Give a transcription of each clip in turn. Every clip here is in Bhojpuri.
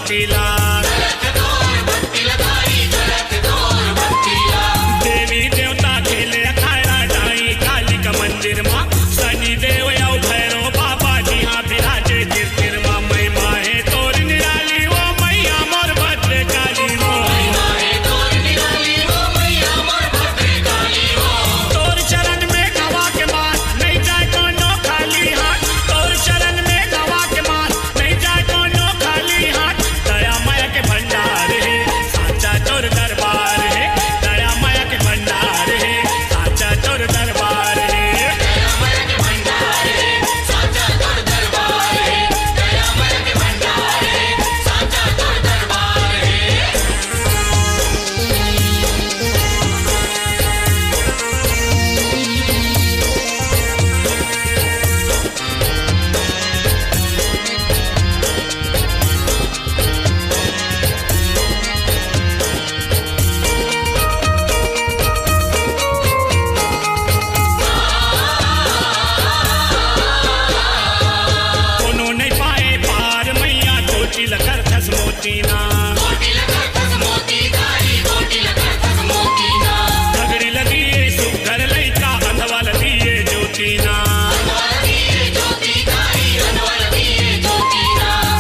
भक्तिला देवी देवता खेले अखाड़ा डाई काली का मंदिर माँ शनि देव या भैरव बाबा जी हाँ विराजे तिर माँ मई माहे तोर निराली वो मैया मोर भद्र काली वो तोर चरण में गवा के मार नहीं जाए कोनो खाली हाथ तोर चरण में गवा के मार नहीं जाए कोनो खाली हाथ दया माया के भंडार है साचा तोर दरबार है दया माया के भंडार है साचा तोर दरबार है कोनो नहीं पाए पार मैया कोटि लकर थस मोतीना झगड़ी लगी ये सुघर लइका अंधवा लगी ये ज्योतिना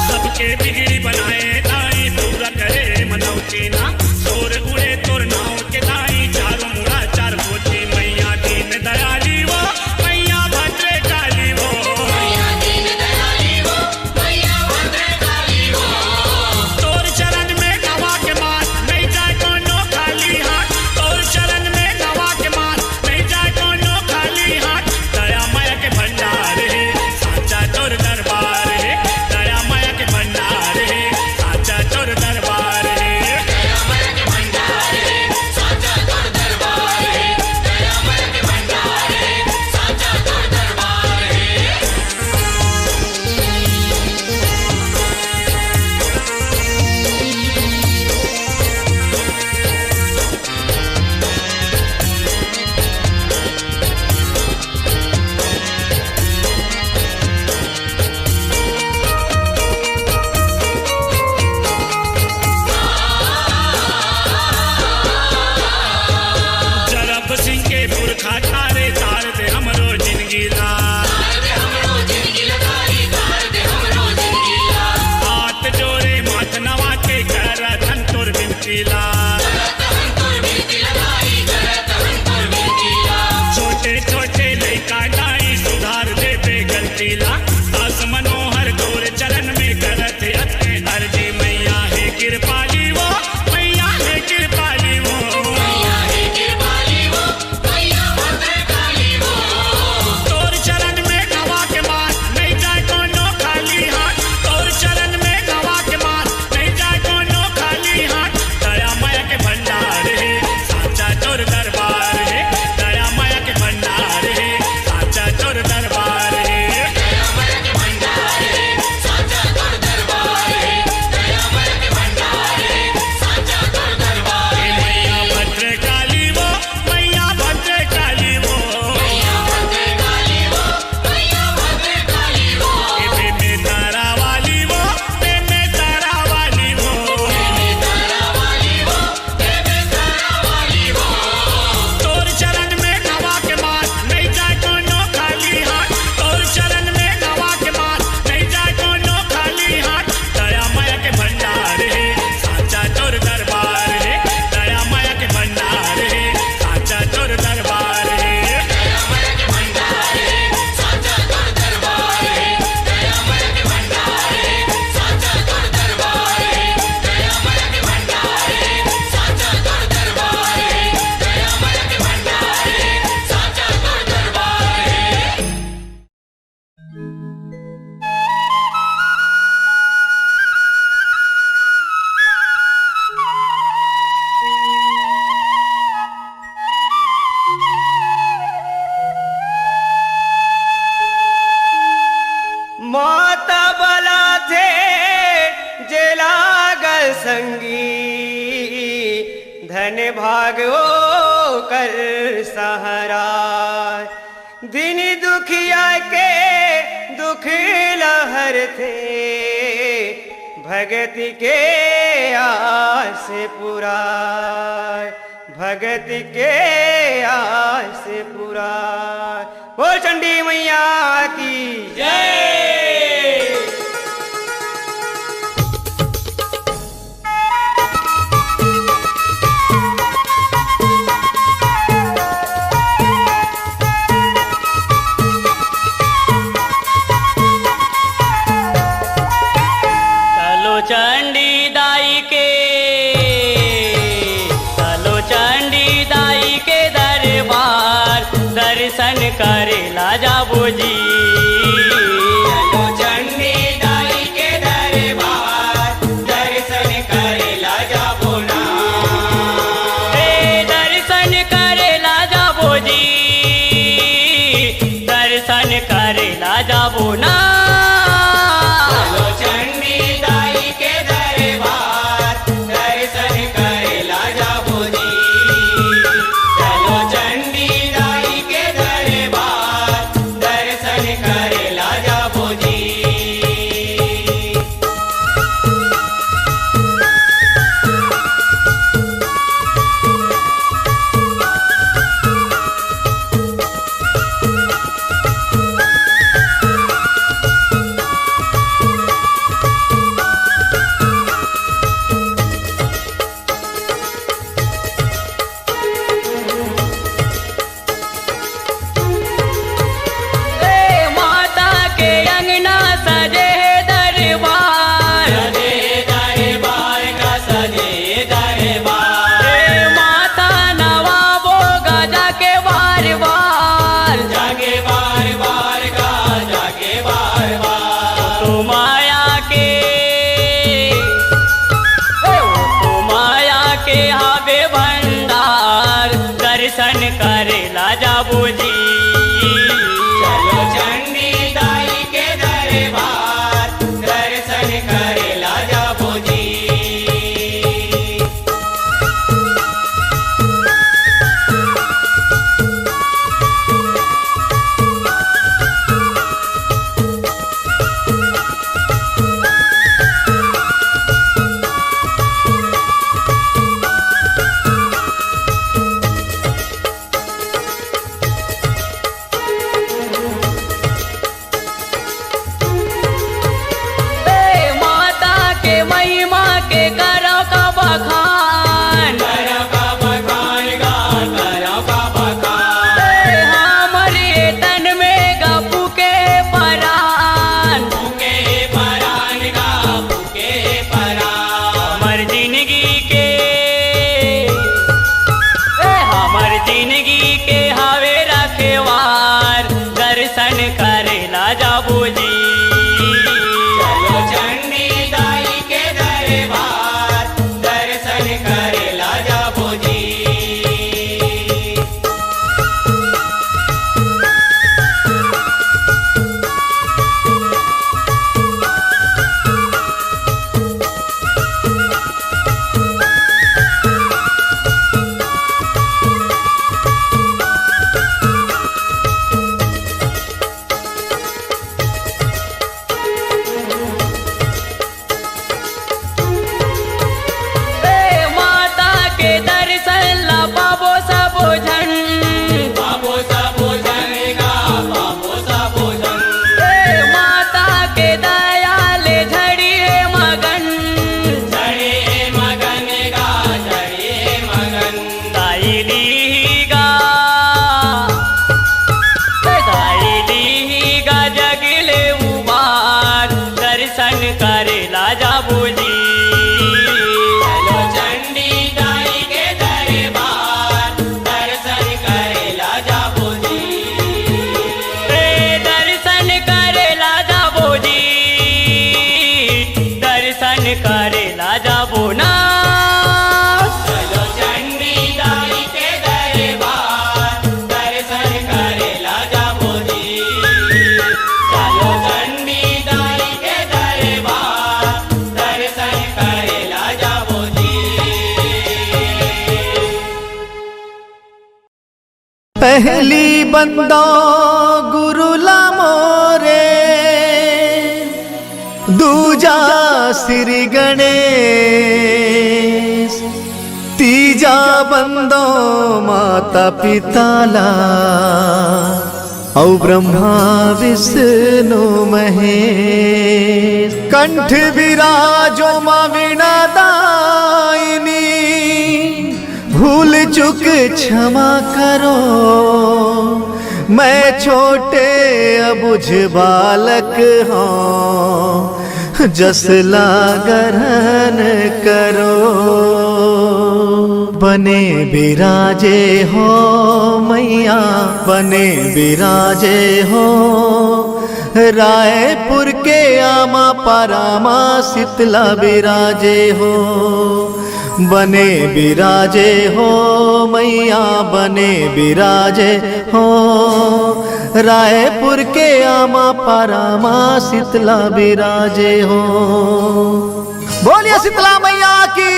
सबके बिगड़ी बनाए दाई पूरा करे मनौतीना तोर उड़े तोर नाव के दाई चारों मुड़ा चार मोती मैया दीन दयाली वो मैया भद्रे काली वो तोर चरण में गवा के मार नहीं जाए कोनो खाली हाथ तोर चरण में गवा के मार नहीं जाए कोनो खाली हाथ दया माया के भंडार है साचा तोर दरबार है दया माया के भंडार है साचा तोर दरबार है जरब सिंह के पुरखा तारे तार दे हमरो जिंदगी ला हाथ जोड़े माथ नवा के कर धन तोर बिनती ला छोटे छोटे लइका नाई सुधार दे बे गलती ला दास मनोहर तोर चरण में करत अते अर्जी मैया है कृपाली वो मैया है कृपाली वो तोर चरण में गवा के मार नहीं जाए कोनो खाली हाथ तोर चरण में गवा के मार नहीं जाए कोनो खाली हाथ दया माया के भंडार है साचा तोर दरबार है दया माया के भंडार है साचा तोर दरबार है ए मैया भद्र काली वो मैया भद्र काली वो ए बे में तारा वाली वो बे में तारा वाली वो तोर चरण में गवा के मार नहीं जाए कोनो खाली हाथ तोर चरण में गवा के मार नहीं जाए कोनो खाली हाथ दया माया के भंडार है साचा तोर दरबार है दया माया के भंडार है साचा तोर दरबार है माता बला थे जे लागल संगी धन भागो कर सहारा दिन दुखिया के दुख लहर थे भगति के आस पुराय, भगति के आस पुराय। बोल चंडी मैया की जय। चंडी दाई के दरबार दर्शन करेला जाबो जी। चलो चंडी दाई के दरबार दर्शन करेला जाबो ना, दर्शन करेला जाबो जी, दर्शन करेला जाबो ना। दर्शन करेला जाबो जी। चलो चंडी दाई के दरबार दर्शन करेला जाबो जी। दर्शन करेला जाबो जी। चलो चंडी दाई के दरबार दर्शन करेला जाबो जी। दर्शन करेला जाबो जी। चलो चंडी दाई के दरबार दर्शन करेला जाबो जी। दर्शन करेला जाबो जी, दर्शन करेला जाबो ना। चलो चंडी दाई के दरबार दर्शन करेला जाबो जी। चलो चंडी दाई के दरबार दर्शन करेला जाबो जी। पहली बंदा गुरु ला मोरे दूजा श्री गणेश, तीजा बंदो माता पिताला, औ ब्रह्मा विष्णु महेश। कंठ विराजो मां वीणा दायिनी, भूल चुक क्षमा करो, मैं छोटे अबुझ बालक हूँ, जसला ग्रहण करो। बने विराजे हो मैया, बने विराजे हो, रायपुर के आमा परामा शीतला विराजे हो। बने विराजे हो मैया, बने विराजे हो, रायपुर के आमा परामा शीतला विराजे हो। बोलिए शीतला मैया की।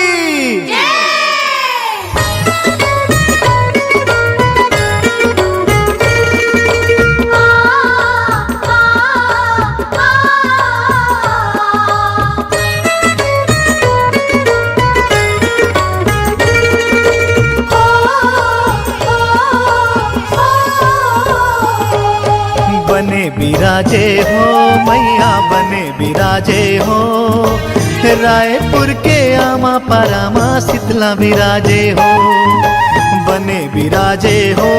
बने विराजे हो मैया, बने विराजे हो, रायपुर के आमा परामा शीतला विराजे हो। बने विराजे हो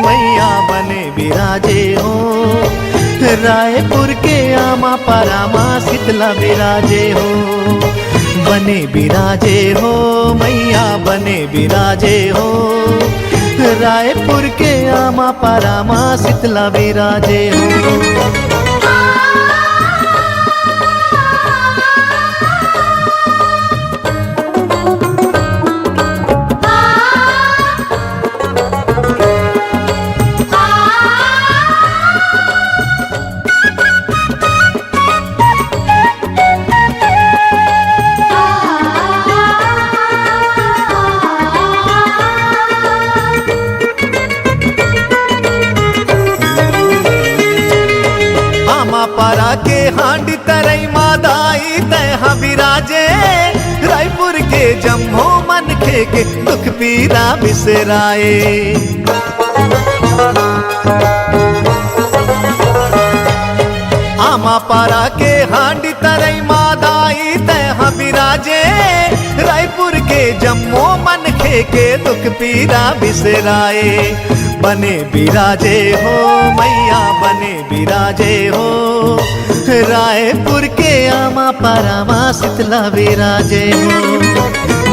मैया, बने विराजे हो, रायपुर के आमा परामा शीतला विराजे हो। बने विराजे हो मैया, बने विराजे हो, रायपुर के आमा परामा शीतला विराजे हो। पारा के हांडी तरई मादाई तह विराजे, रायपुर के जम्मो मन के दुख पीरा बिसराए। आमा पारा के हांडी तरई मादाई तह विराजे, रायपुर के जम्मो मन के दुख पीरा बिसराए। बने विराजे हो मैया, बने विराजे हो, रायपुर के आमा परामा शीतला विराजे हो।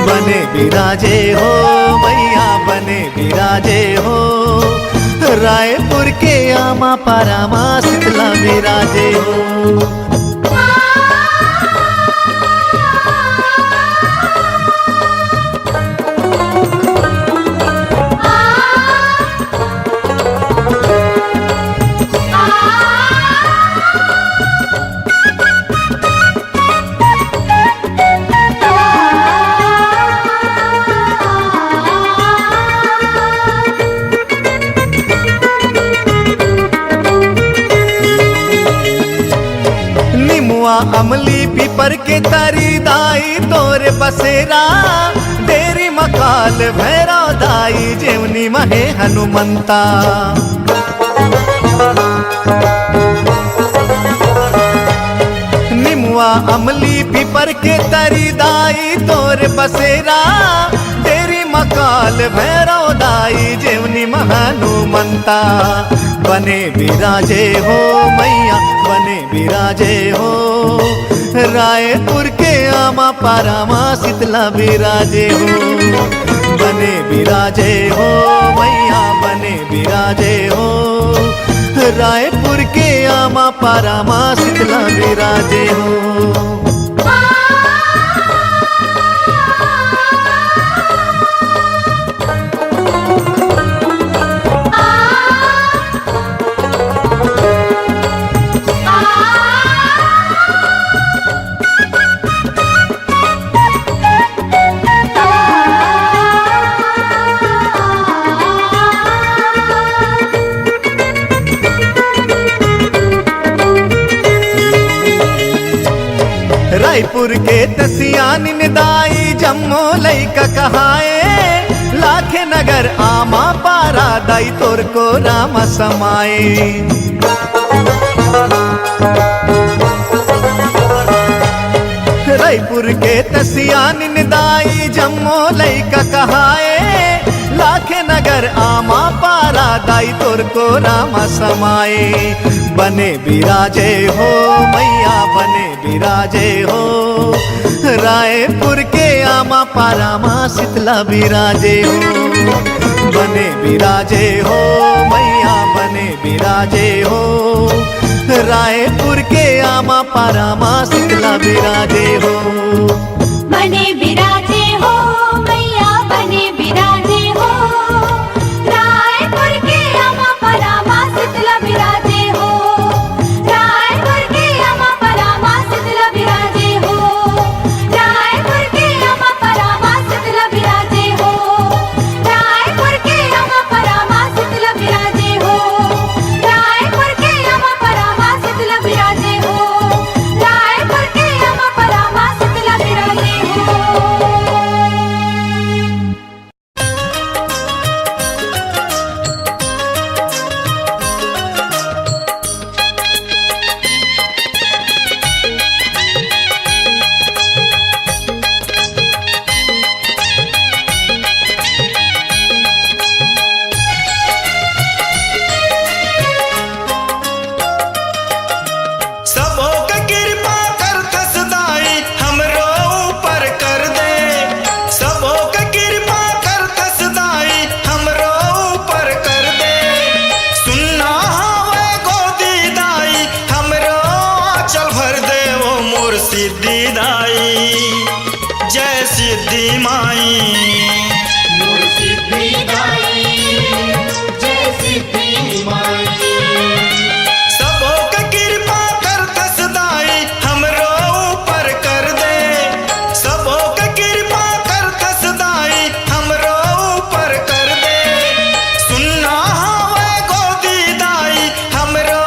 बने विराजे हो मैया, बने विराजे हो, रायपुर के आमा परामा शीतला विराजे हो। अमली पीपर के तरी दाई तोरे बसेरा, डेरी मकाल भैरव दाई जेवनी महे हनुमंता। निमुआ अमली पीपर के तरी दाई तोरे बसेरा, डेरी मकाल भैरव दाई जेवनी हनुमंता। बने विराजे हो मैया, बने विराजे हो, रायपुर के आमा परामा शीतला विराजे हो। बने विराजे हो मैया, बने विराजे हो, रायपुर के आमा परामा शीतला विराजे हो। रायपुर के तसियान निदाई जम्मो लैका कहाए लाखे नगर आमा पारा दाई तोर को राम समाए रायपुर के तसियान निदाई जम्मो लैका कहाए लाखे नगर आमा पारा दाई तोर को राम समाए बने बिराजे हो मैया बने बिराजे हो रायपुर के आमा पारा माँ शीतला बिराजे हो बने बिराजे हो मैया बने बिराजे हो रायपुर के आमा पारा माँ शीतला बिराजे हो बने बिराजे हो मैया बने बिराजे हो रायपुर के आमा परा माँ शीतला बिराजे हो रायपुर के आमा परा माँ शीतला बिराजे हो रायपुर के आमा परा माँ शीतला बिराजे हो रायपुर के आमा परा माँ शीतला बिराजे हो रायपुर के आमा परा माँ शीतला बिराजे हो रायपुर के आमा परा माँ शीतला बिराजे हो। सबो के कृपा कर तसदाई हमरो ऊपर कर दे सबो के कृपा कर तसदाई हमरो ऊपर कर दे सुनना हवे गोदी दाई हमरो चल भर दे वो मोर सिद्धि दाई जय सिद्धि माई मोर सिद्धि दाई जय सिद्धि माई सबो के कृपा कर तसदाई हमरो ऊपर कर दे सबो के कृपा कर तसदाई हमरो ऊपर कर दे सुनना हवे गोदी दाई हमरो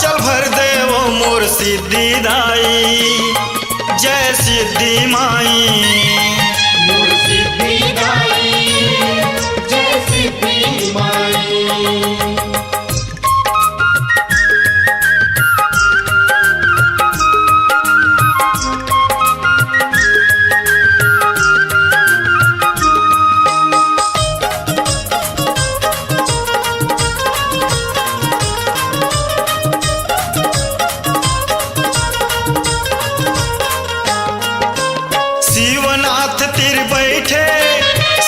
चल भर दे वो मोर सिद्धि दाई जय सिद्धि माई मोर सिद्धि दाई जय सिद्धि माई शिवनाथ तिर बैठे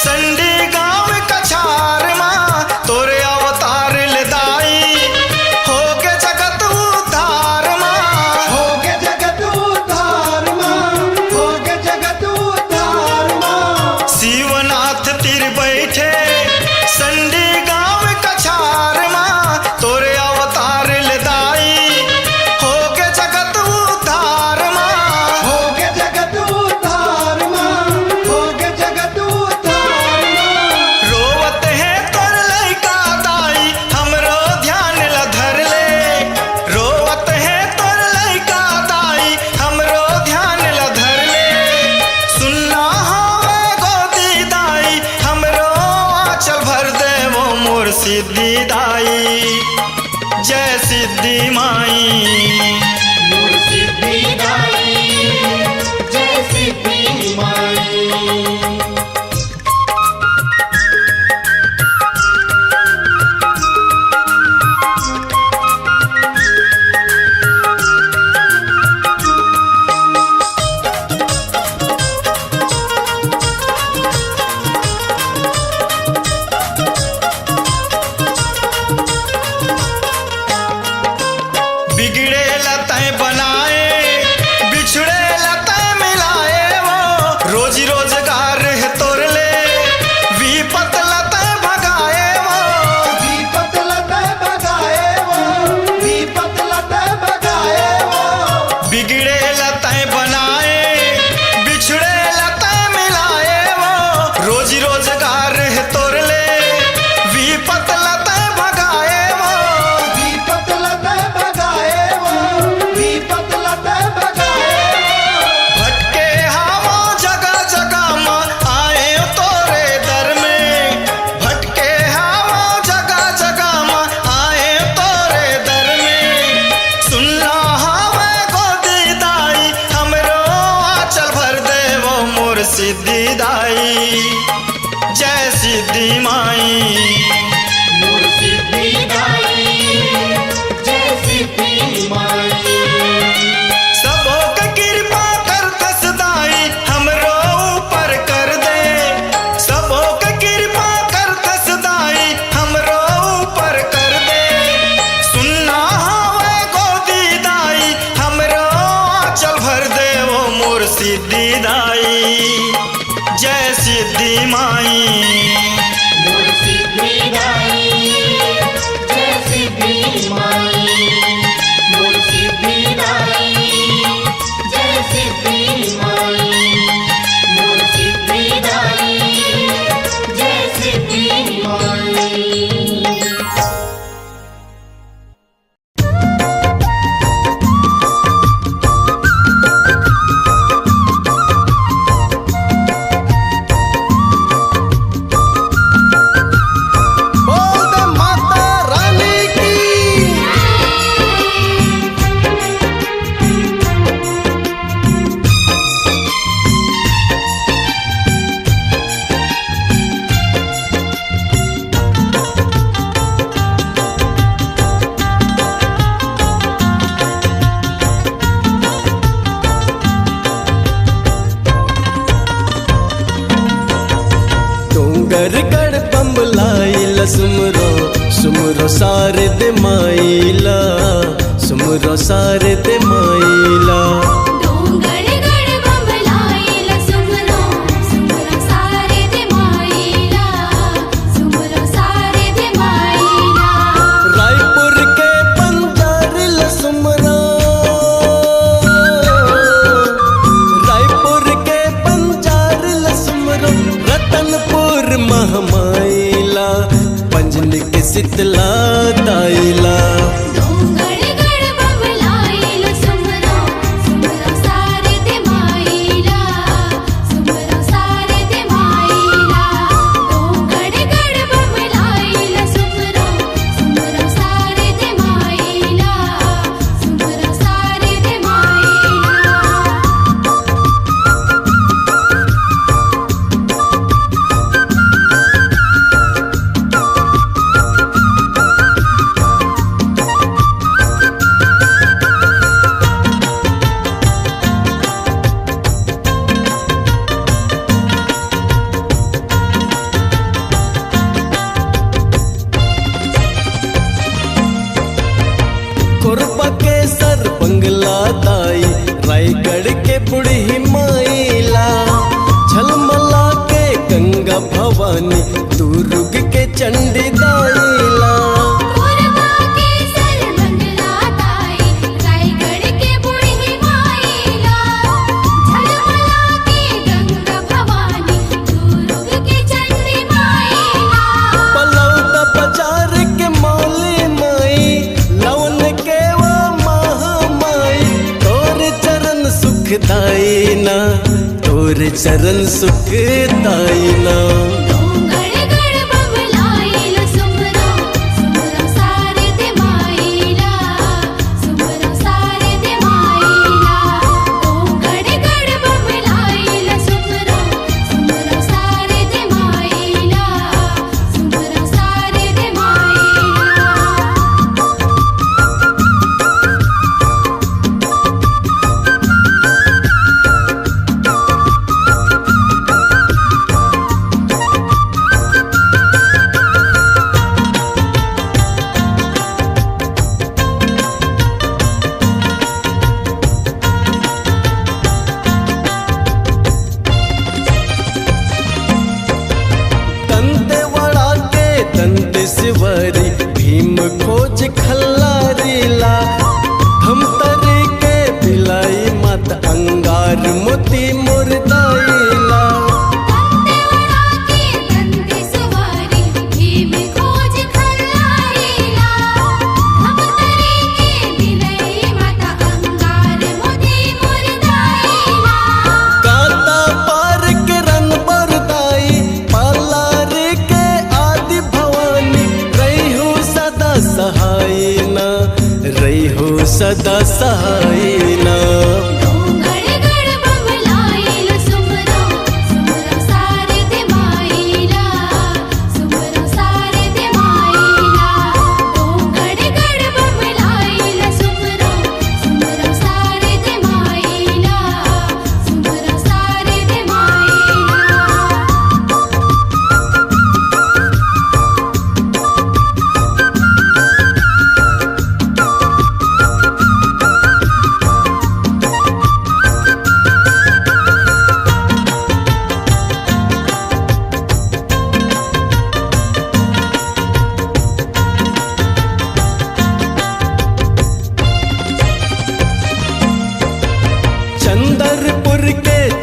संडी गांव कछार माँ तोरे अवतार ले दाई हो के जगत उद्धार माँ हो के जगत उद्धार माँ हो के जगत उद्धार माँ शिवनाथ तिर बैठे संडी गांव कछार माँ तोरे अवतार ले दाई हो के जगत उद्धार माँ हो के जगत उद्धार माँ हो के जगत उद्धार माँ रोवत है तोर लइका दाई हमरो ध्यान ला धर ले रोवत है तोर लइका दाई हमरो ध्यान ला धर ले सुनना हवे गोदी दाई हमरो चल भर दे वो मोर सिद्धि दाई जय सिद्धि माई मोर सिद्धि दाई जय सिद्धि माई बिगड़े सिद्धि माई मोर सिद्धि दाई जय सिद्धि माई मोर सिद्धि दाई जय सिद्धि माई मोर सिद्धि दाई जय सिद्धि माई। बोल दे माता रानी की। डोंगर गढ़ बम्बलाइला सुमरो सुमरो सारे दे माइला सुमरो सारे दे माइला डोंगरगढ़ बम्बलाइला सुमरो सुमरो सारे दे माइला सुमरो सारे दे माइला। रायपुर के बंजार ला सुमरो रायपुर के बंजार ला सुमरो रतनपुर महमाइला पंजन के शीतला दाइला डोंगरगढ़ बम्बलाइला सुमरो सुमरो सारे दे माइला सुमरो सारे दे माइला। डोंगरगढ़ बम्बलाइला सुमरो सुमरो सारे दे माइला सुमरो सारे दे माइला। कोरबा के सर बंगला दाई रायगढ़ के बुढ़ी माइला झलमला के गंगा भवानी दुर्ग के चंडी दाइला कोरबा के सर बंगला दाई रायगढ़ के बुढ़ी माइला झलमला के गंगा भवानी दुर्ग के चंडी माइला। पलौदा बाजार के मौली माई लवन के वो महामाई तोर चरण सुख दाइना तोर चरण सुख दाइना डोंगरगढ़ बम्बलाइला सुमरो सुमरो सारे दे माइला सुमरो सारे दे माइला। डोंगरगढ़ बम्बलाइला सुमरो सुमरो सारे दे माइला सुमरो सारे दे माइला। दंतेवाड़ा के दंतेश्वरी भीम खोज खल्लारीला धमतरी के भिलाई मत अंगार मोती मुरदाइला दंतेवाड़ा के दंतेश्वरी भीम खोज खल्लारीला धमतरी के भिलाई माता अंगार मोती मुरदाइला। कांता पार के रन बरदाई पालार के आदि भवानी रही सदा सहायना रही सदा सहायना डोंगरगढ़ बम्बलाइला सुमरो सुमरो सारे दे माइला सुमरो सारे दे माइला। डोंगरगढ़ बम्बलाइला सुमरो सुमरो सारे दे माइला सुमरो सारे दे माइला।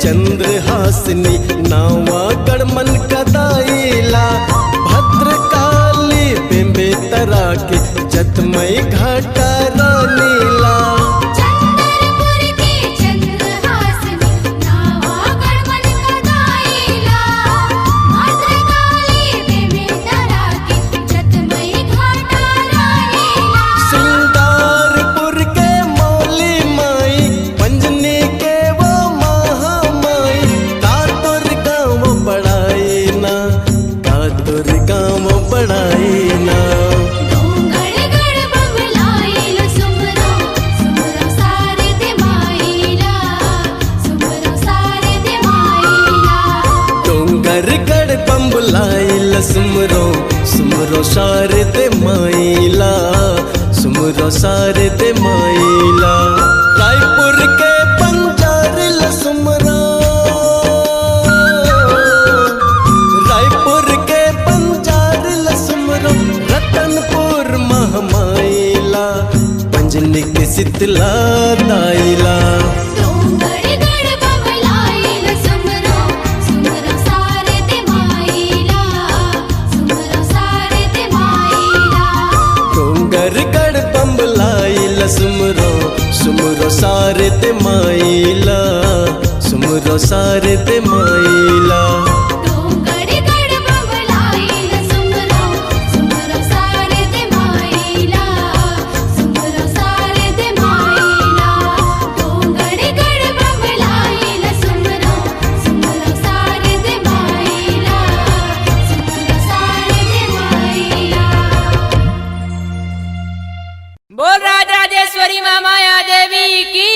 चंद्रहासिनी नावा गढ़मन कदाईला भद्रकाली बेम्बेतरा के जतमई घाटा रानीला चंद्रपुर की चंद्रहासिनी नावा गढ़मन कदाईला भद्रकाली बेम्बेतरा के जतमई घाटा रानीला सिंगारपुर के मौली माई पंजनी के वो महामाई कातुर गाँव बड़ाई ना कातुर गाँव बड़ाई ना डोंगरगढ़ बबलाईला सुमरो सुमरो सारे दे माईला सुमरो सारे दे माईला डोंगरगढ़ बम्बुलाइल सुमरो सुमरो शारदे माइला सुमरो शारदे माइला रायपुर के पंजारिल सुमरो रायपुर के पंजारिल सुमरो रतनपुर महामाइला पंजनी के शीतला दाइला डोंगरगढ़ बबलाईला सुमरो सुमरो सारे दे माईला सुमरो सारे दे माईला डोंगरगढ़ बम्बलाइल सुमरो सुमरो सारे ते माइला सुमरो सारे ते माइला डोंगरगढ़ बबलाईला सुमरो सुमरो सारे दे माईला सुमरो सारे दे माईला डोंगरगढ़ बबलाईला सुमरो सुमरो सारे दे माईला सुमरो सारे दे माईला बोल राजराजेश्वरी माँ माया देवी की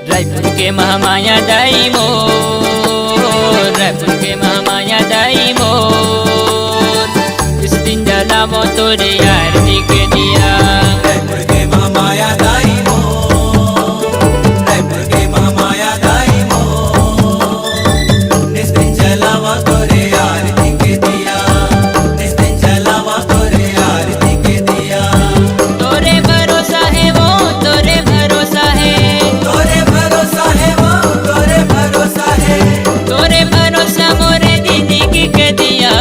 रायपुर के महामाया दाई मोर रायपुर के महामाया दाई मोर इस दिन जलावो तोरे आरती के दिया रायपुर के महामाया दाई हो रायपुर के महामाया दाई हो निस दिन जलावा तोरे आरती के दिया निस दिन जलावा तोरे आरती के दिया तोरे भरोसा है वो तोरे भरोसा है तोरे भरोसा है वो तोरे भरोसा है तोरे भरोसा मोरे दीदी की के दिया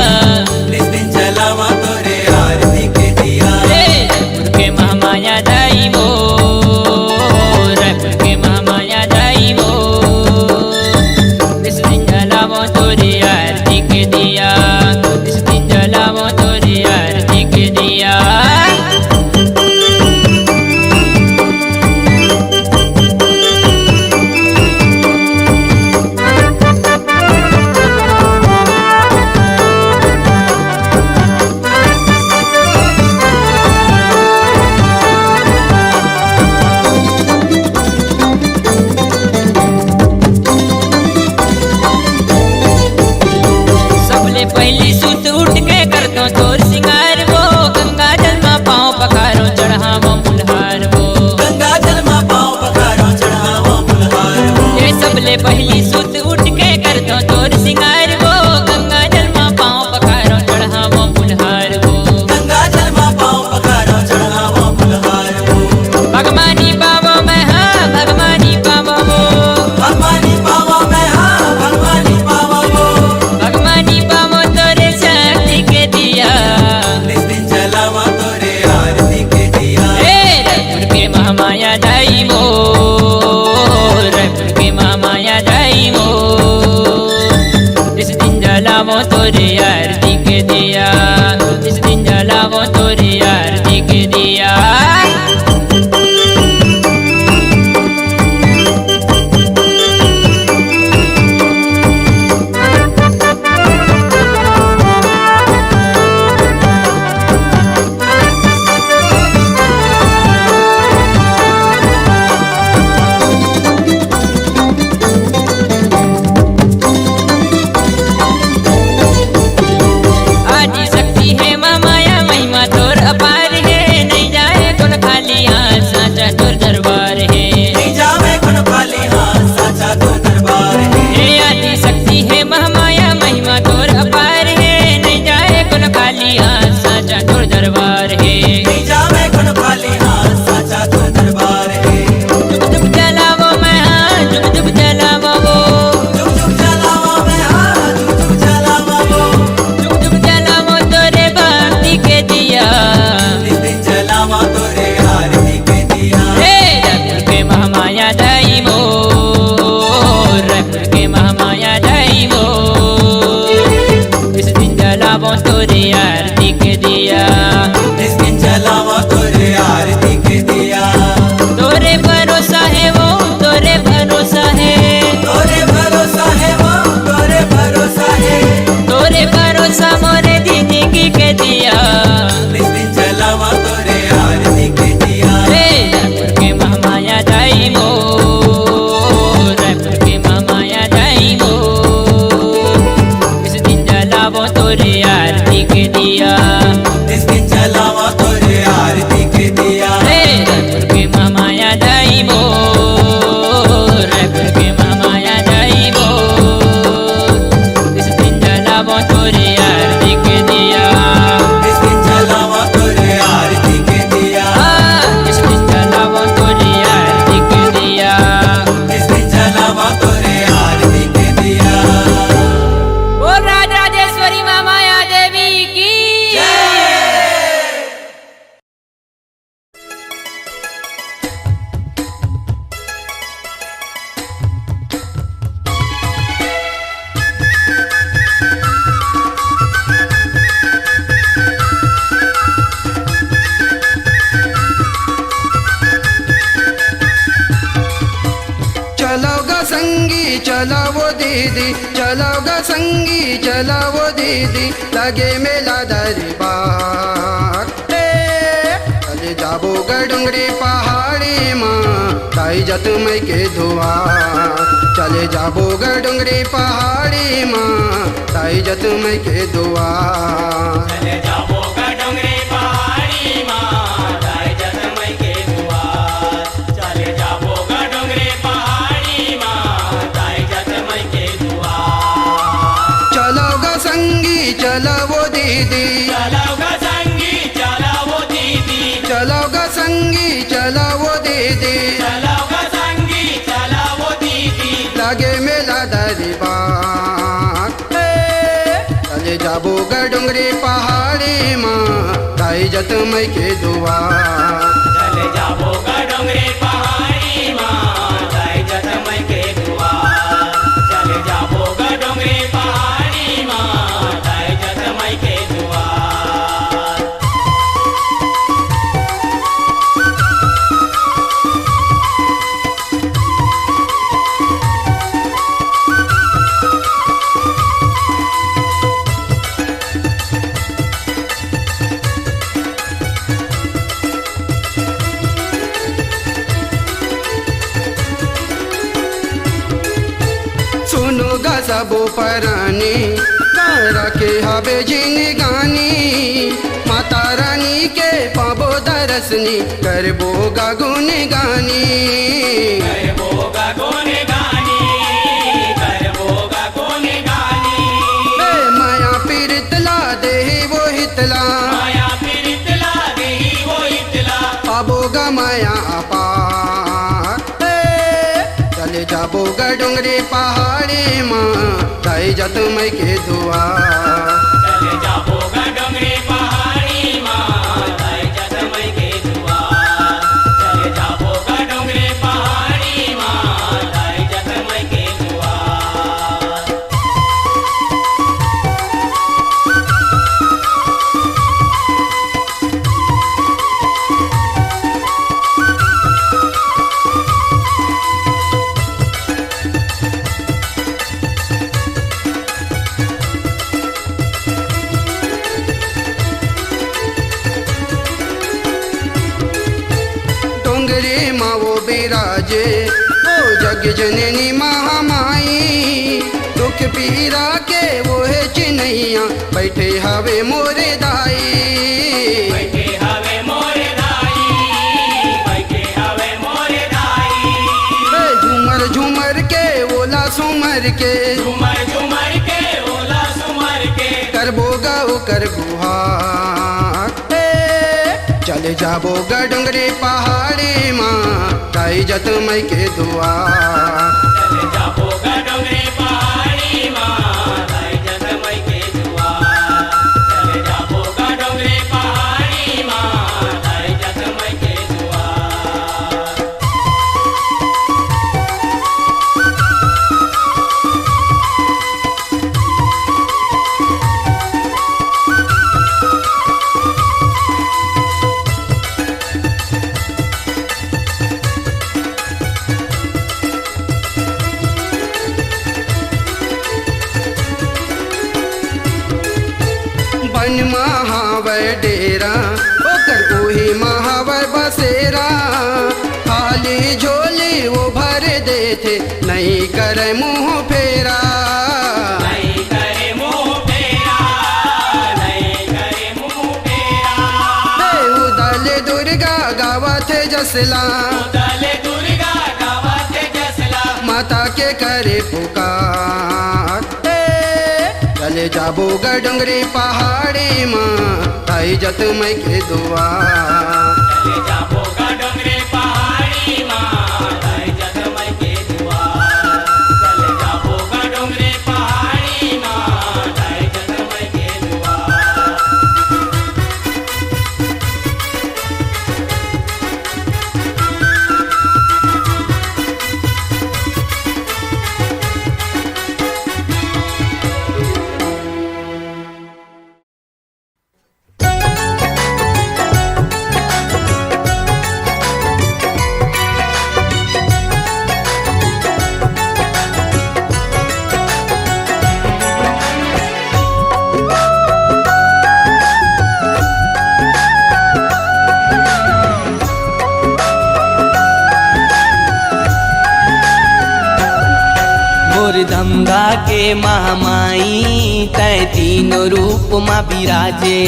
निस दिन जलावा तोरे आरती के दिया रायपुर के महामाया दाई मोर रायपुर के महामाया दाई मोर इस दिन जलावो तोरे आरती के दिया इस दिन जलावो तोरे आरती के दिया सबले पहली सुत उठ के कर दो तोर सिंगार वो गंगा जल में पाँव पखारो चढ़ावो मुल्हार वो गंगा जल में पाँव पखारो चढ़ावो मुल्हार हो ये सबले पहली सुत उठ के कर दो तोर सिंगार वो गंगा जल में पाँव पखारो चढ़ावो मुल्हार वो गंगा जल में पाँव पखारो चढ़ावो मुल्हार हो भगवानी बाबो में हाँ भगवानी बाबो वो भगवानी पावा में हाँ भगवानी पावा वो भगवानी बाबो तोरे शक्ति के दिया निस दिन जलावा तोरे आरती के दिया रायपुर के महामाया दाई मोर रायपुर के महामाया दाई मोर इस दिन जलावो तोरे आरती के दिया इस दिन जलावो तोरे आरती के दिया आदि शक्ति है माँ माया महिमा तोर अपार तोरे आरती के दिया। इस दिन जलावा तोरे आरती के दिया। तोरे भरोसा है वो, तोरे भरोसा है, तोरे भरोसा है वो, तोरे भरोसा है। तोरे भरोसा मोरे जिंदगी के दिया। इस दिन जलावा तोरे आरती के दिया। रायपुर के महामाया दाई मोर, रायपुर के महामाया दाई मोर, इस दिन जलावो तोरे आरती के दिया। इस दिन जलावा तोरे आरती के दिया। रायपुर के महामाया दाई मोर, रायपुर के महामाया दाई मोर, इस दिन जलावो तोरे आरती के दिया। इस दिन जलावा तोरे आरती के दिया। इस दिन जलावो तोरे आरती के दिया। इस दिन जलावा तोरे आरती के दिया। ओ राजराजेश्वरी महामाया देवी की चलाओगा संगी चलाओ दीदी, चलाओगा संगी चलाओ दीदी, लगे मेला दरबार। चले जाबोगा डुंगरी पहाड़ी माँ, ताई जत मई के दुआर। चले जाबोगा डुंगरी पहाड़ी माँ, ताई जत मई के दुआर। चले जाबो गा डोंगरे पहाड़ी माँ, ताई जत मई के दुआर। चले जाबो गा डोंगरे पहाड़ी माँ, ताई जत मई के दुआर। चलाओगा संगी चलाओ दीदी, चलाओगा संगी चलाओ दीदी, चलाओगा संगी चलाओ दीदी, चलाओगा संगी चलाओ दीदी, लगे मेला दरबार। चले जाबोगा डुंगरी पहाड़ी माँ, ताई जत मई के दुआर। चले जाबो गा डोंगरे पहाड़ी माँ, ताई जत मई के दुआर। चले जाबो गा डोंगरे पहाड़ी माँ, ताई जत मई के दुआर। सुनोगा सबो परानी, तारा के हवे जिन गानी। माता रानी के पाबो दरसनी, करबोगा गुन गानी। करबोगा गोने गानी, करबोगा गोने गानी। माया पीरितला दे वो हितला, माया फिरितला देही वो इतला। पाबोगा माया अपार। चले जाबोगा डुंगरी पहाड़ी माँ, ताई जत मई के दुआर। चले जाबो गा डोंगरे पहाड़ी माँ, ताई जत मई के दुआर। चले जाबो गा डोंगरे पहाड़ी माँ, ताई जत मई के दुआर। डोंगरी माँ वो बिराजे, ओ जग जननी महामाई। दुख पीरा के वो है चिन्हैया, बैठे हवे मोरे दाई। बैठे हवे मोरे दाई, बैठे हवे मोरे दाई। झूमर झूमर के ओला सुमर के, झूमर झूमर के ओला सुमर के। करबोगा ओ कर गुहार। चले जाबोगा डुंगरी पहाड़ी माँ, ताई जत मई के दुआर। चले जाबो गा डोंगरे पहाड़ी माँ, ताई जत मई के दुआर। चले जाबो गा डोंगरे पहाड़ी माँ, ताई जत मई के दुआर। डेरा ओकर ओही महावर बसेरा खाली झोली वो भर देथे नहीं करे मुँह फेरा नहीं करे मुंह फेरा, नहीं करे मुंह फेरा। उदल दुर्गा गावत जसला उदल दुर्गा गावत जसला, माता के करे पुकार चले जाबो गडुंगरी पहाड़ी माँ ताई जत मैं के दुआर चले जाबो का डोंगरे पहाड़ी माँ ताई जगमई के दुआर। चले जाबो का डोंगरे पहाड़ी माँ ताई जगमई के दुआर। मोर धमधा के महामाई तै तीनों रूप माँ विराजे।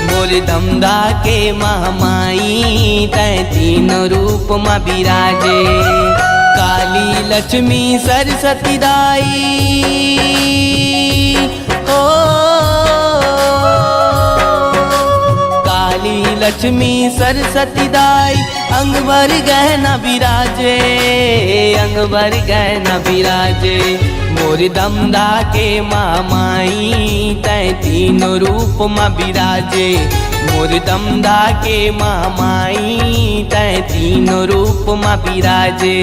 मोर धमधा के महामाई तै तीनों रूप माँ विराजे। काली लक्ष्मी सरस्वती दाई ओ काली लक्ष्मी सरस्वती दाई अंग भर गहना विराजे, अंग भर गहना विराजे। मोर दमदा के मामाई तै तीनों रूप माँ विराजे। मोर दमदा के मामाई तै तीनों रूप माँ विराजे।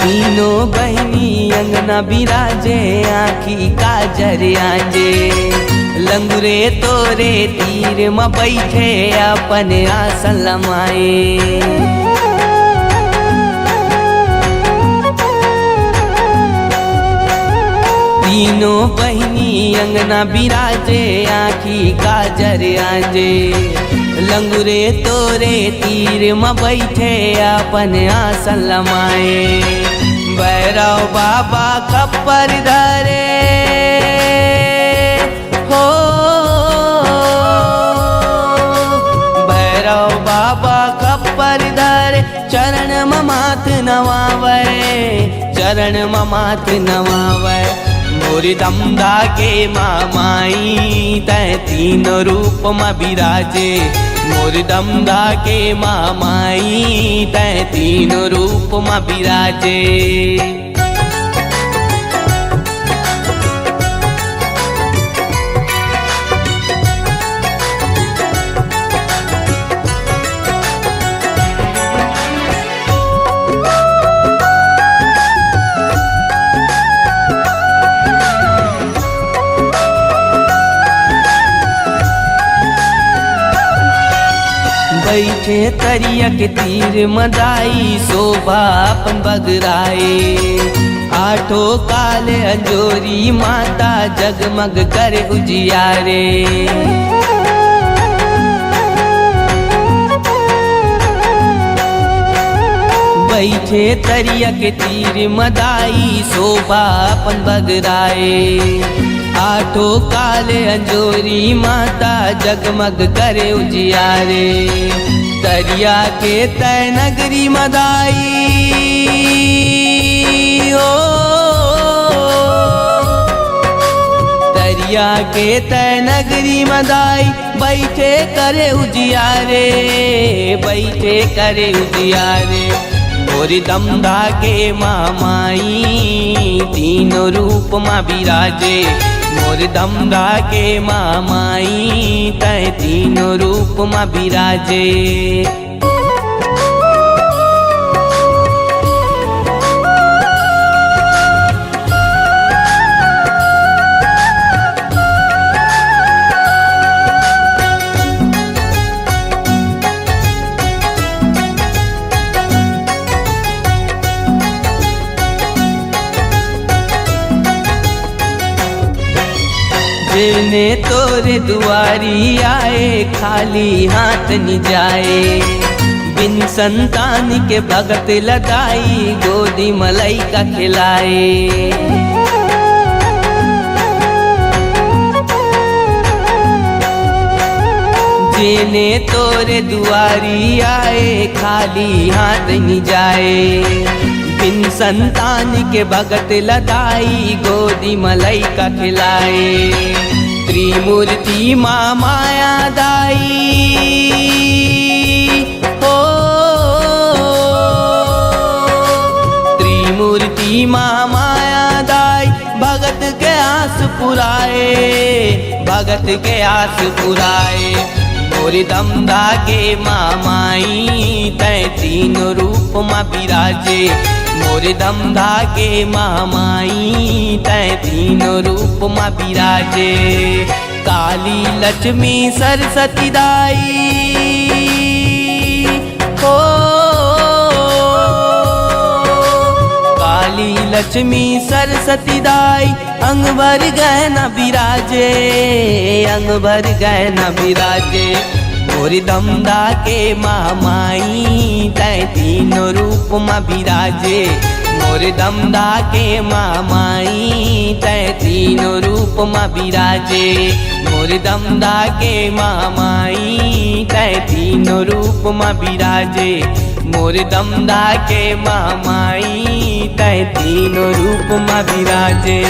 तीनों बहनी अंगना बिराजे, आँखी काजर आजे। लंगुरे तोरे तीर में बैठे अपन आसन लमाए। तीनों बहनी अंगना बिराजे, आँखी काजर आजे। लंगुरे तोरे तीर में बैठे अपन आसन लमाए। भैरव बाबा खप्पर धरे हो, भैरव बाबा खप्पर धरे। चरण में माथ नवावे, चरण में माथ नवावे। मोर दमदा के मामाई तै तीनों रूप में विराजे। मोर दमदा के मामाई तै तीनों रूप में विराजे। बैठे तरिया के तीर मदाई, शोभा अपन बगराए। आठों काले अंजोरी माता जगमग कर उजियारे। बैठे तरिया के तीर मदाई, शोभा अपन बगराए। आठों काले अंजोरी माता जगमग करे उजियारे। दरिया के तय नगरी मदाई ओ, दरिया के तय नगरी मदाई। बैठे करे उजियारे, बैठे करे उजियारे। मोर दमदा के मामाई तीनों रूप माँ विराजे। मोर दमदा के मामाई तै तीनों रूप माँ विराजे। जिने तोरे दुआरी आए खाली हाथ न जाए। बिन संतान के भगत लगाई गोदी मलाई का खिलाए। जिने तोरे दुआरी आए खाली हाथ न जाए। बिन संतान के भगत लगाई गोदी मलाई का खिलाए। त्रिमूर्ति माँ माया दाई हो, त्रिमूर्ति माँ माया दाई भगत के आस पुराए, भगत के आस पुराए। मोरी दमदा के माँ माई तै तीन रूप माँ विराजे। मोरे दमदा के माँ माई तै तीन रूप माँ विराजे। काली लक्ष्मी सरस्वती दाई हो, काली लक्ष्मी सरस्वती दाई अंग भर गहना विराजे, अंग भर गहना विराजे। मोरी दमदा के माँ माई तै तीन रूप माँ विराजे। मोरे दमदा के माँ माई तै तीन रूप माँ विराजे। मोरे दमदा के माँ माई तै तीन रूप माँ विराजे। मोरे दमदा के माँ माई तै तीन रूप माँ विराजे।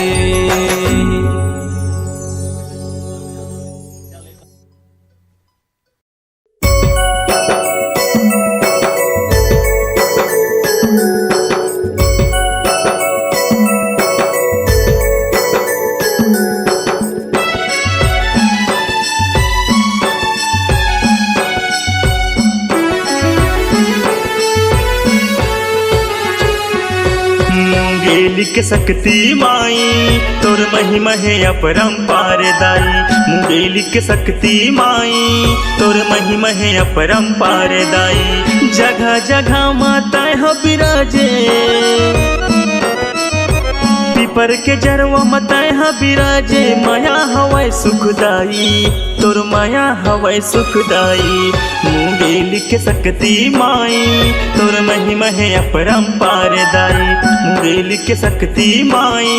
मुंगेली के शक्ति माई तोर महिमा है अपरंपार दाई। मुंगेली के शक्ति माई तोर महिमा है अपरंपार दाई। जगह जगह माता हो बिराजे, पीपर के जरवा माता हो बिराजे। माया हवै सुखदाई तोर माया हवै सुखदाई। मुंगेली के शक्ति माई तोर महिमा है अपरंपार दाई। मुंगेली के शक्ति माई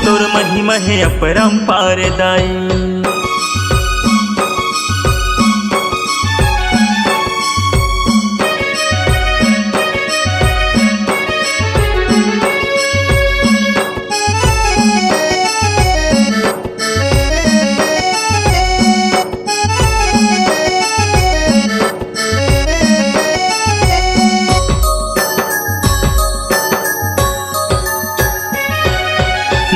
तोर महिमा है अपरंपार दाई।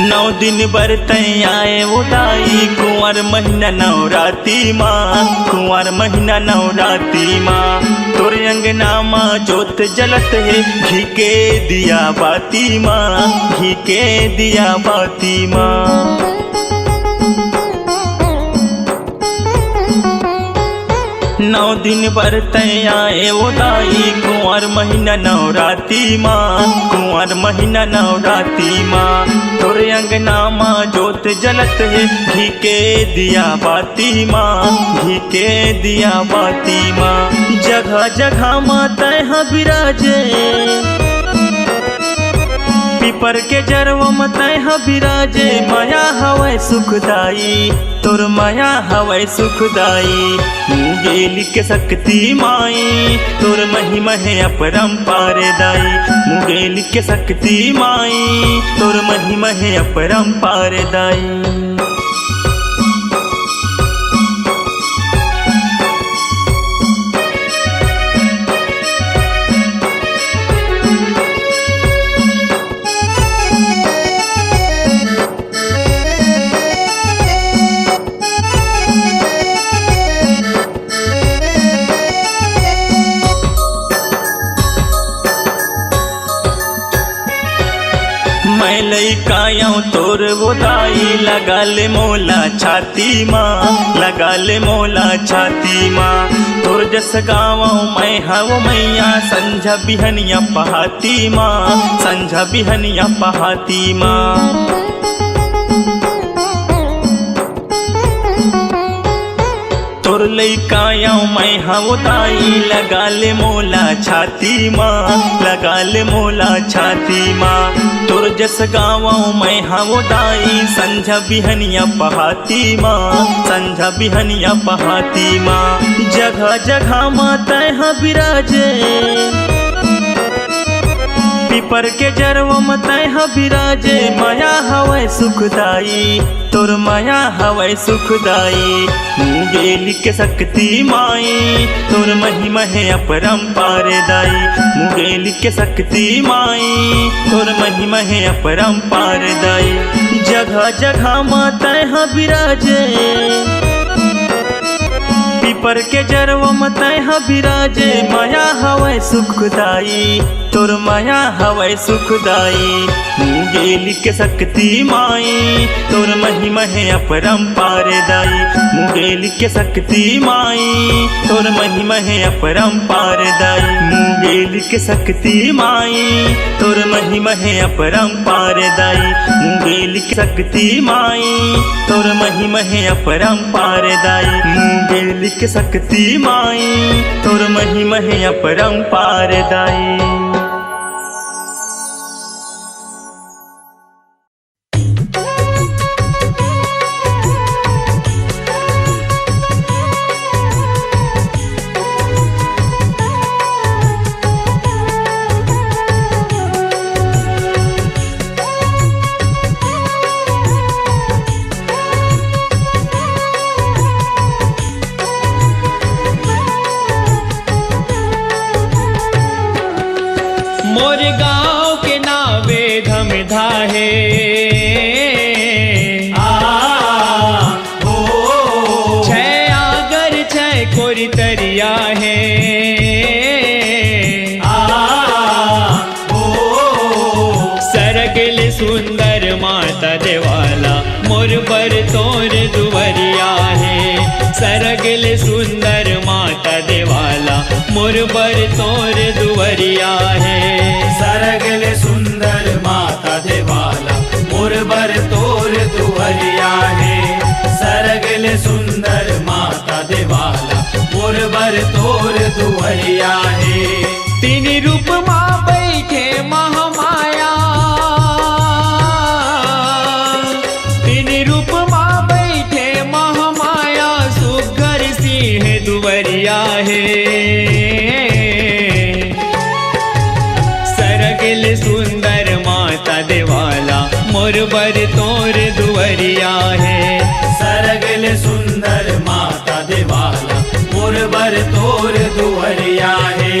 नौ दिन बरतई आए उदाई कुंवर महीना नवराती माँ। कुंवर महीना नवराती माँ तोर अंगना माँ जोत जलत है। घी के दिया बाती माँ, घी के दिया बाती माँ। नौ दिन बरतई आए उदाई कुंवर महीना नवराती माँ। कुंवर महीना नवराती माँ तोर अंगना माँ जोत जलत है। घी के दिया बाती माँ, घी के दिया बाती माँ। जगह जगह माता यहाँ विराजे, पीपर के जरवा माता यहाँ विराजे। माया हवै सुखदाई तोर माया हवै सुखदाई। मुंगेली के शक्ति माई तोर महिमा है अपरंपार दाई। मुंगेली के शक्ति माई तोर महिमा है अपरंपार दाई। मैं लइकायऊ तोर बोदाई लगा ले मोला छाती माँ, लगा ले मोला छाती माँ। तोर जस गाँवऊ मैं हव मैया संझा बिहनिया पहाती माँ, संझा बिहनिया पहाती माँ। तोर लइकाया मैं हव दाई लगा ले मोला छाती माँ, लगा ले मोला छाती माँ। तोर जस गावा मैं हव दाई संझा बिहनिया पहाती माँ, संझा बिहनिया पहाती माँ। जगह जगह माँ तय बिराजे पीपर के जरव मतय बिराजे। माया हवै सुखदाई तोर माया हवै सुखदाई। मुंगेली के शक्ति माई तोर महिमा है अपरंपार दाई। मुंगेली के शक्ति माई तोर महिमा है अपरंपार दाई। जगह जगह मातय बिराजे पीपर के जरव मतय बिराजे। माया हवै सुखदाई तोर माया हवै सुखदाई। मुंगेली के शक्ति माई तोर महिमा है अपरंपार दाई। मुंगेली के शक्ति माई तोर महिमा है अपरंपार दाई। मुंगेली के शक्ति माई तोर महिमा है अपरंपार दाई। मुंगेली के शक्ति माई तोर महिमा है अपरंपार दाई। मुंगेली के शक्ति माई तोर महिमा है अपरंपार दाई। मोर गाँव के नावे धमधा है छह आगर छह कोरी तरिया है। सरगल सुंदर माता देवाला मोर बर तोर दुवरिया है। सरगल सुंदर माता देवाला मोर बर तोर दुवरिया है। सरगल सुंदर माता देवाला मोर बर तोर दुवरिया है। सरगल सुंदर माता देवाला मोर बर तोर दुवरिया है। तीन रूप माँ बैठे महामाया, तीन रूप माँ बैठे महामाया। सुघर सिंह दुवरिया है। सरगल सुंदर माता देवाला मोर बर तोर दुवरिया है। सरगल सुंदर माता देवाला मोर बर तोर दुवरिया है।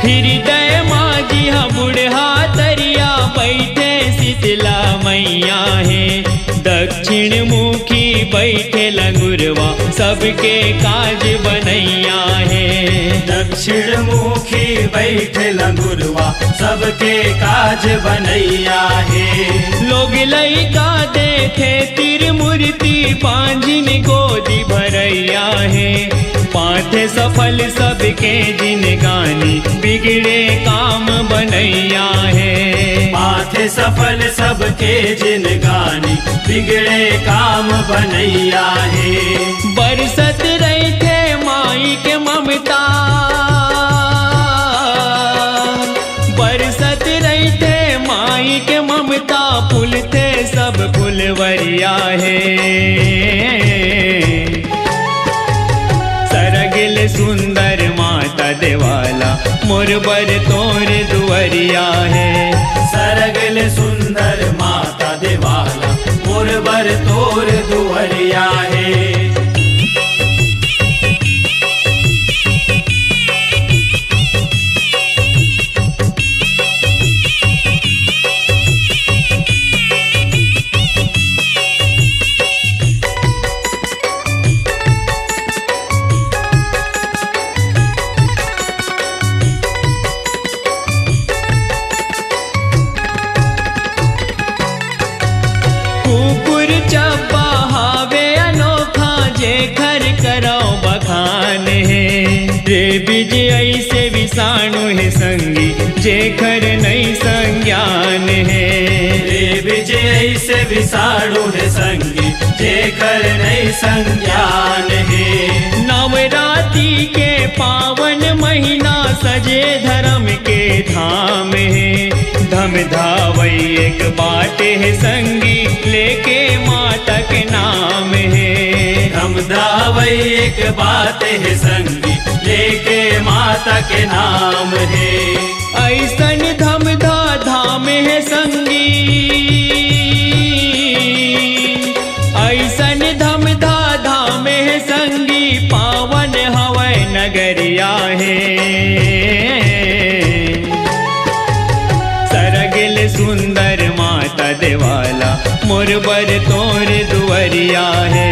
हृदय माझी हा बुढ़ा तरिया बैठे शीतला मैया है। दक्षिण मुखी बैठे लंगुरवा सबके काज बनैया है। दक्षिण मुखी बैठे लंगुरवा सबके काज बनैया है। लोग लइका देखे तिर मूर्ति पांजिन गोदी भरैया है। पाथे सफल सबके जिन गानी बिगड़े काम बनैया है। पाथे सफल सबके जिन गानी बिगड़े काम बनैया है। बरसत रहते माई के ममता, बरसत रहते माई के ममता। फूलते सब फुलवरिया है। सरगल सुंदर माता देवाला मोर बर तोर दुवरिया है। सरगल सुंदर माता देवाला मोर बर तोर दुवरिया है। चब्बा हावे अनोखा जे घर करो बखान है रे बीज ऐसे विषाणु है संगी जे घर नहीं संज्ञान है रे विजय ऐसे विषाणु है संगी जे कर नहीं संज्ञान है। नवरात्रि के पावन महीना सजे धर्म के धाम है धम धावई एक बाटे है संगी लेके माता के नाम है हम धावई एक बात है संगी लेके माता के नाम है। ऐसन धम धाम है संगी ऐसन धम धाम है संगी पावन हवै नगरिया है सरगिल सुंदर माता देवाला मोरबर तोर दुवरिया है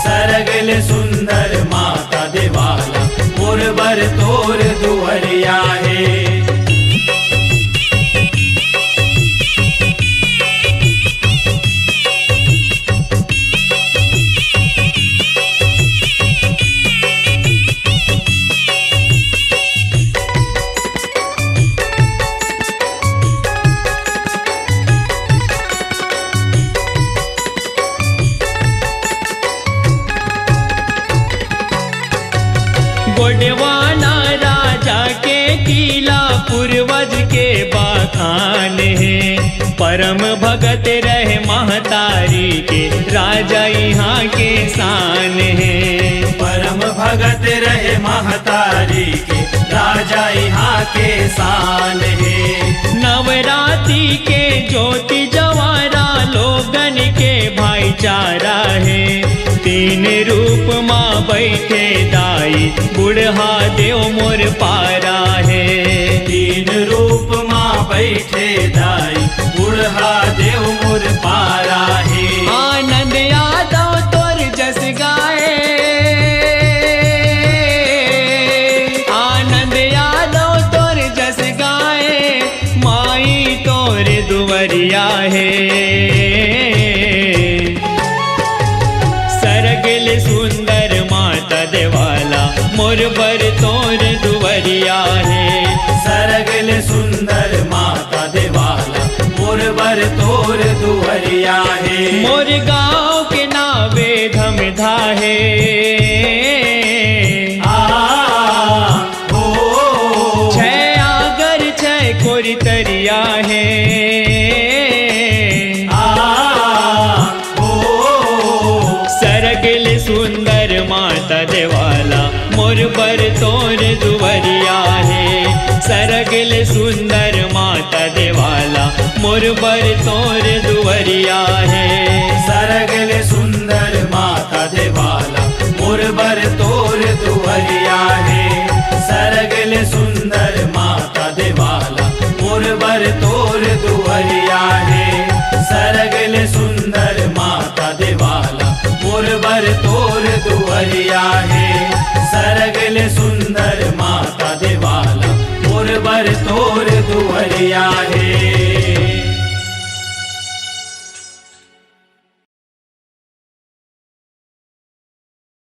सरगल सुंदर माता देवाला मोरबर तोर दुवरिया है। गोडवाना राजा के किला पूर्वज के बखान है परम भगत रहे महतारी के राजा यहाँ के शान है परम भगत रहे महतारी के राजा यहाँ के शान है। नवरात्रि के ज्योति जवारा लोगन के भाईचारा है तीन रूप माँ बैठे दाई बुढ़ा देव मोर पारा है तीन रूप माँ बैठे दाई बुढ़ा देव मोर पारा है। आनंद यादव तोर जस गाए आनंद यादव तोर जस गाए माई तोर दुवरिया है सरगिल सुंदर माता देवाला मोरबर तोर दुवरिया है सरगल सुंदर माता देवाला मोरबर तोर दुवरिया है। मोर गाँव के नावे धम धाहे छह आगर छह कोरी तरिया है सरगिल सुंदर माता देवाला मोरबर तोर दुवरिया है सरगिल सुंदर माता देवाला मोरबर तोर दुवरिया है सरगल सुंदर माता देवाला मोरबर तोर दुवरिया है सरगल सुंदर माता देवाला मोरबर तोर दुवरिया है सरगल सुंदर माता देवाला मोरबर तोर दुवरिया है सरगल सुंदर माता देवाला मोरबर तोर दुवरिया है।